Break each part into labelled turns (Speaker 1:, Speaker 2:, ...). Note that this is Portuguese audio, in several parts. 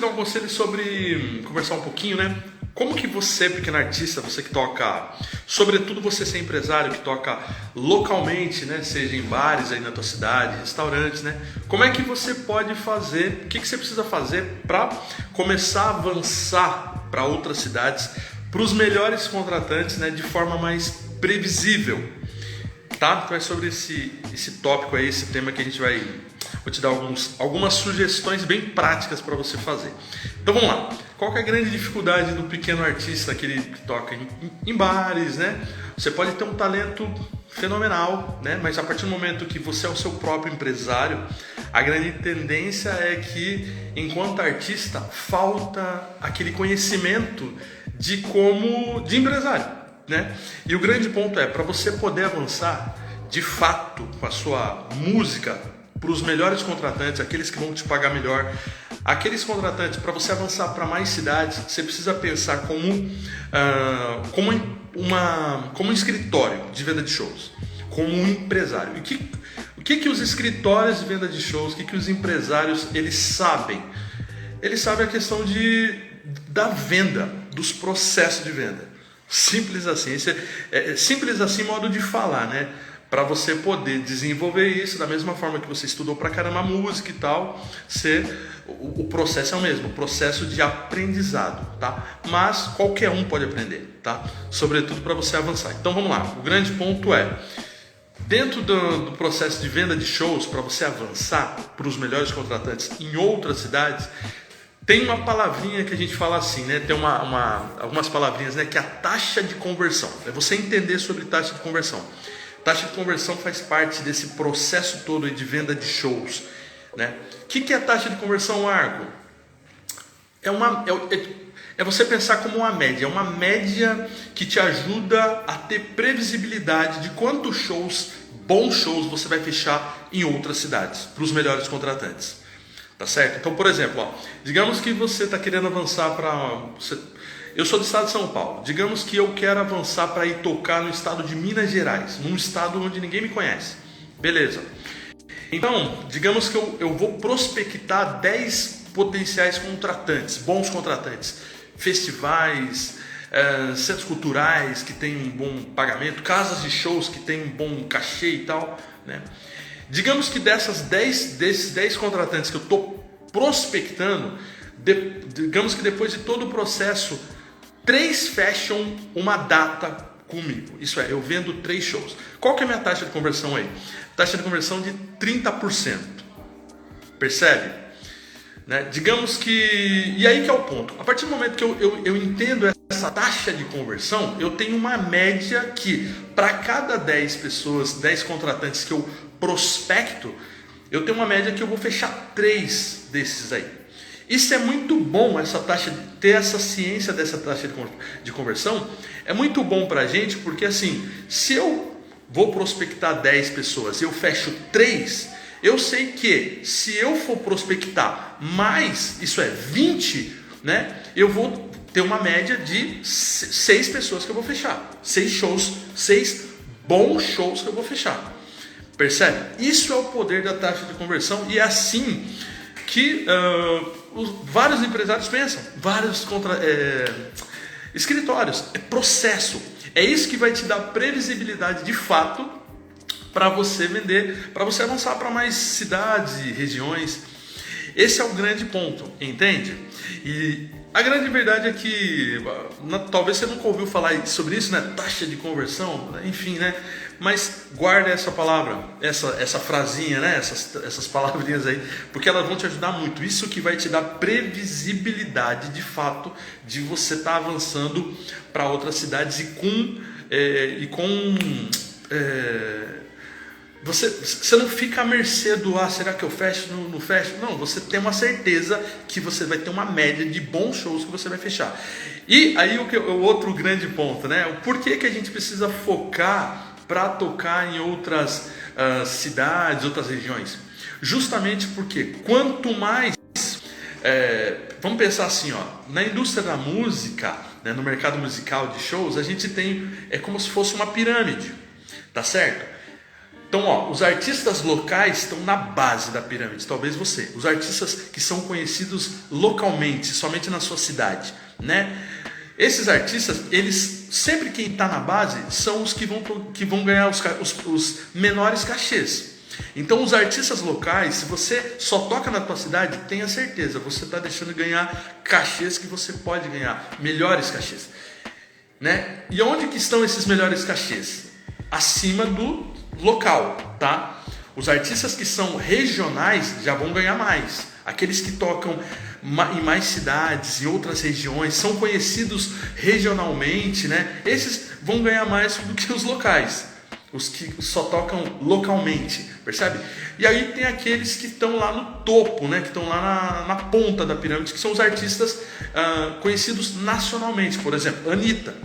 Speaker 1: dar um conselho sobre conversar um pouquinho, né? Como que você, pequeno artista, você que toca, sobretudo você ser empresário que toca localmente, né? Seja em bares aí na tua cidade, restaurantes, né? Como é que você pode fazer, o que que você precisa fazer para começar a avançar para outras cidades, para os melhores contratantes, né? De forma mais previsível, tá? Então é sobre esse tópico aí, esse tema que a gente vou te dar algumas sugestões bem práticas para você fazer. Então vamos lá. Qual que é a grande dificuldade do pequeno artista, aquele que toca em bares, né? Você pode ter um talento fenomenal, né? Mas a partir do momento que você é o seu próprio empresário, a grande tendência é que, enquanto artista, falta aquele conhecimento de empresário, né? E o grande ponto é, para você poder avançar de fato com a sua música para os melhores contratantes, aqueles que vão te pagar melhor, aqueles contratantes, para você avançar para mais cidades, você precisa pensar como um escritório de venda de shows, como um empresário. E o que os escritórios de venda de shows, o que os empresários eles sabem? Eles sabem a questão da venda, dos processos de venda. Simples assim, simples assim modo de falar, né? Para você poder desenvolver isso da mesma forma que você estudou pra caramba música e tal, o processo é o mesmo, o processo de aprendizado, tá? Mas qualquer um pode aprender, tá? Sobretudo para você avançar. Então vamos lá, o grande ponto é, dentro do processo de venda de shows, para você avançar para os melhores contratantes em outras cidades, tem uma palavrinha que a gente fala assim, né? Tem algumas palavrinhas, né? Que é a taxa de conversão. É você entender sobre taxa de conversão. Taxa de conversão faz parte desse processo todo de venda de shows, né? O que é a taxa de conversão, Argo? É você pensar como uma média. É uma média que te ajuda a ter previsibilidade de quantos shows, bons shows, você vai fechar em outras cidades, para os melhores contratantes. Tá certo? Então, por exemplo, digamos que você está querendo avançar para... Eu sou do estado de São Paulo. Digamos que eu quero avançar para ir tocar no estado de Minas Gerais, num estado onde ninguém me conhece. Beleza. Então, digamos que eu vou prospectar 10 potenciais contratantes, bons contratantes, festivais, centros culturais que têm um bom pagamento, casas de shows que têm um bom cachê e tal, né? Digamos que desses 10 contratantes que eu estou prospectando, digamos que depois de todo o processo, 3 fecham uma data comigo. Isso é, eu vendo 3 shows. Qual que é a minha taxa de conversão aí? Taxa de conversão de 30%. Percebe? Né? Digamos que... E aí que é o ponto. A partir do momento que eu entendo essa taxa de conversão, eu tenho uma média que, para cada 10 pessoas, 10 contratantes que eu prospecto, eu tenho uma média que eu vou fechar 3 desses aí. Isso é muito bom, essa taxa, ter essa ciência dessa taxa de conversão é muito bom pra gente, porque assim, se eu vou prospectar 10 pessoas e eu fecho 3, eu sei que se eu for prospectar mais, isso é 20, né, eu vou ter uma média de 6 pessoas que eu vou fechar, 6 shows, 6 bons shows que eu vou fechar. Percebe? Isso é o poder da taxa de conversão e é assim que vários empresários pensam, vários escritórios, é processo. É isso que vai te dar previsibilidade de fato para você vender, para você avançar para mais cidades e regiões. Esse é o grande ponto, entende? E a grande verdade é que, talvez você nunca ouviu falar sobre isso, né? Taxa de conversão, enfim, né? Mas guarda essa palavra, essa frasinha, né? Essas palavrinhas aí, porque elas vão te ajudar muito. Isso que vai te dar previsibilidade de fato de você estar avançando para outras cidades você não fica à mercê do será que eu fecho, não fecho? Não, você tem uma certeza que você vai ter uma média de bons shows que você vai fechar. E aí o outro grande ponto, né? O porquê que a gente precisa focar para tocar em outras cidades, outras regiões? Justamente porque quanto mais... vamos pensar assim, na indústria da música, né, no mercado musical de shows, a gente tem... É como se fosse uma pirâmide, tá certo? Então, ó, os artistas locais estão na base da pirâmide, talvez você. Os artistas que são conhecidos localmente, somente na sua cidade, né? Esses artistas, eles, sempre quem está na base, são os que vão ganhar os menores cachês. Então, os artistas locais, se você só toca na tua cidade, tenha certeza, você está deixando de ganhar cachês que você pode ganhar, melhores cachês, né? E onde que estão esses melhores cachês? Acima do local, tá? Os artistas que são regionais já vão ganhar mais. Aqueles que tocam em mais cidades, em outras regiões, são conhecidos regionalmente, né? Esses vão ganhar mais do que os locais, os que só tocam localmente, percebe? E aí tem aqueles que estão lá no topo, né? Que estão lá na ponta da pirâmide, que são os artistas conhecidos nacionalmente. Por exemplo, Anitta.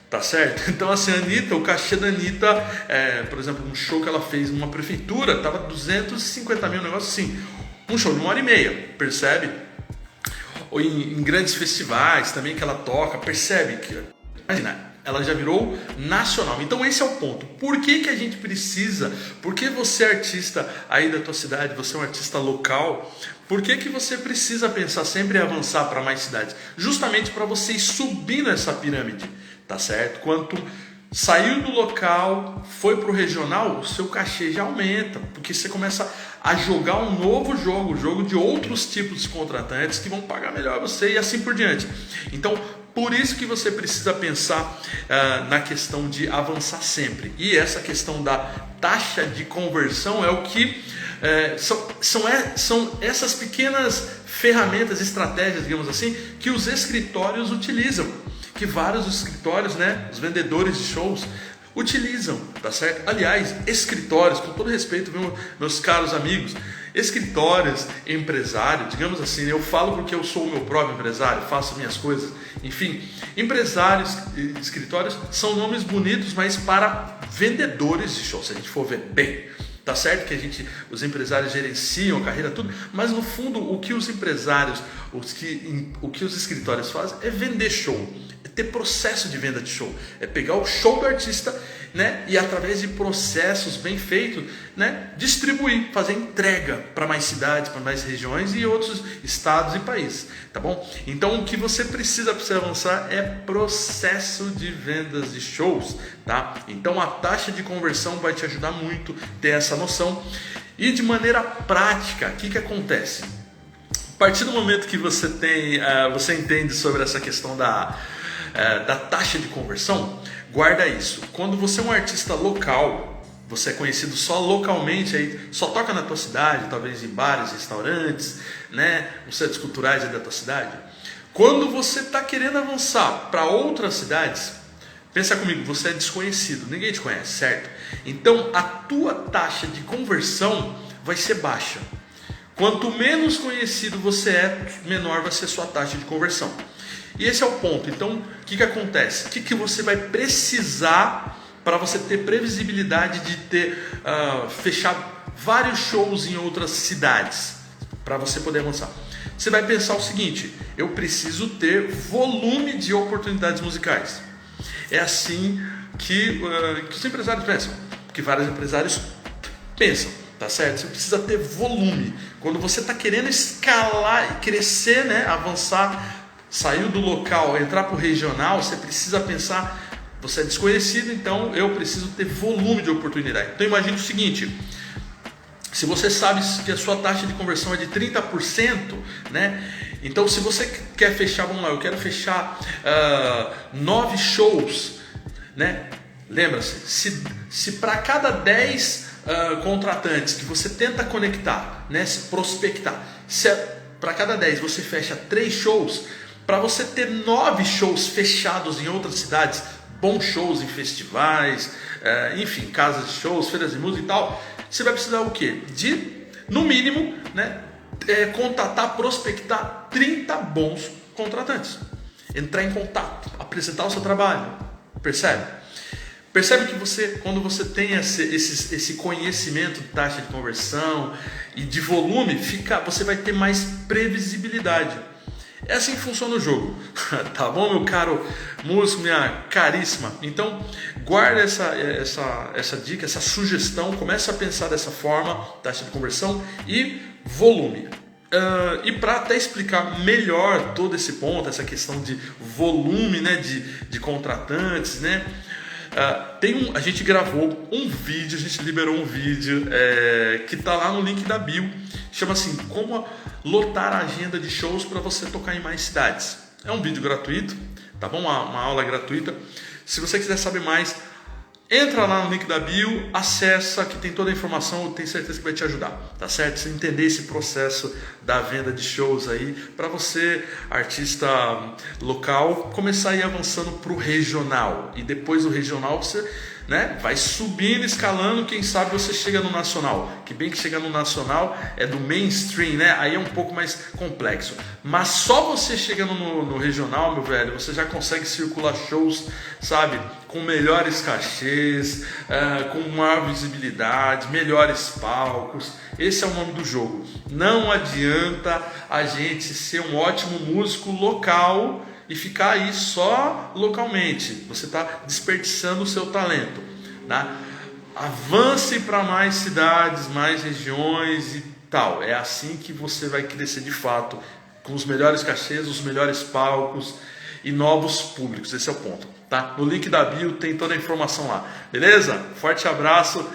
Speaker 1: Tá certo? Então, assim, a Anitta, o cachê da Anitta, por exemplo, um show que ela fez numa prefeitura, tava 250 mil, um negócio assim. Um show de 1h30, percebe? Ou em grandes festivais também que ela toca, percebe? Imagina, ela já virou nacional. Então esse é o ponto. Por que a gente precisa? Por que você é artista aí da tua cidade, você é um artista local, por que você precisa pensar sempre em avançar para mais cidades? Justamente para você ir subindo essa pirâmide, tá certo? Quanto saiu do local, foi para o regional, o seu cachê já aumenta, porque você começa a jogar um novo jogo de outros tipos de contratantes que vão pagar melhor você e assim por diante. Então, por isso que você precisa pensar na questão de avançar sempre. E essa questão da taxa de conversão é o que são essas pequenas ferramentas, estratégias, digamos assim, que os escritórios utilizam. Que vários escritórios, né, os vendedores de shows utilizam, tá certo? Aliás, escritórios, com todo respeito, meus caros amigos, escritórios, empresário, digamos assim, eu falo porque eu sou o meu próprio empresário, faço minhas coisas, enfim, empresários, escritórios são nomes bonitos, mas para vendedores de shows, se a gente for ver bem. Tá certo que os empresários gerenciam a carreira, tudo, mas no fundo o que os empresários, o que os escritórios fazem é vender show, é ter processo de venda de show, é pegar o show do artista, né, e através de processos bem feitos, né, distribuir, fazer entrega para mais cidades, para mais regiões e outros estados e países, tá bom? Então o que você precisa para você avançar é processo de vendas de shows, tá? Então a taxa de conversão vai te ajudar muito a ter essa noção. E de maneira prática, o que acontece? A partir do momento que você entende sobre essa questão da taxa de conversão, guarda isso. Quando você é um artista local, você é conhecido só localmente, aí só toca na tua cidade, talvez em bares, restaurantes, né, nos centros culturais da tua cidade. Quando você está querendo avançar para outras cidades, pensa comigo, você é desconhecido, ninguém te conhece, certo? Então a tua taxa de conversão vai ser baixa. Quanto menos conhecido você é, menor vai ser a sua taxa de conversão. E esse é o ponto. Então, o que acontece? O que você vai precisar para você ter previsibilidade de fechar vários shows em outras cidades, para você poder avançar? Você vai pensar o seguinte: eu preciso ter volume de oportunidades musicais. É assim que os empresários pensam, que vários empresários pensam, tá certo? Você precisa ter volume. Quando você está querendo escalar e crescer, né, avançar, saiu do local, entrar para o regional, você precisa pensar, você é desconhecido, então eu preciso ter volume de oportunidade. Então imagine o seguinte: se você sabe que a sua taxa de conversão é de 30%, né? Então se você quer fechar, vamos lá, eu quero fechar 9 shows, né? Lembra-se, se para cada 10 contratantes que você tenta conectar, né, se prospectar, se para cada 10 você fecha 3 shows, para você ter 9 shows fechados em outras cidades, bons shows em festivais, enfim, casas de shows, feiras de música e tal, você vai precisar o quê? De, no mínimo, né, contatar, prospectar 30 bons contratantes. Entrar em contato, apresentar o seu trabalho, percebe? Percebe que quando você tem esse conhecimento de taxa de conversão e de volume, você vai ter mais previsibilidade. É assim que funciona o jogo, tá bom, meu caro músico, minha caríssima? Então, guarda essa dica, essa sugestão, comece a pensar dessa forma, taxa de conversão e volume. E para até explicar melhor todo esse ponto, essa questão de volume, né, de contratantes, né? A gente gravou um vídeo, a gente liberou um vídeo que tá lá no link da bio, chama assim, como lotar a agenda de shows para você tocar em mais cidades. É um vídeo gratuito, tá bom? Uma aula gratuita. Se você quiser saber mais, entra lá no link da bio, acessa, que tem toda a informação, eu tenho certeza que vai te ajudar, tá certo? Você entender esse processo da venda de shows aí, para você, artista local, começar a ir avançando pro regional. E depois do regional você, né, vai subindo, escalando, quem sabe você chega no nacional. Que bem que chegar no nacional é do mainstream, né? Aí é um pouco mais complexo. Mas só você chegando no regional, meu velho, você já consegue circular shows, sabe? Com melhores cachês, com maior visibilidade, melhores palcos. Esse é o nome do jogo. Não adianta a gente ser um ótimo músico local e ficar aí só localmente. Você está desperdiçando o seu talento, né? Avance para mais cidades, mais regiões e tal. É assim que você vai crescer de fato, com os melhores cachês, os melhores palcos e novos públicos. Esse é o ponto, tá? No link da bio tem toda a informação lá. Beleza? Forte abraço.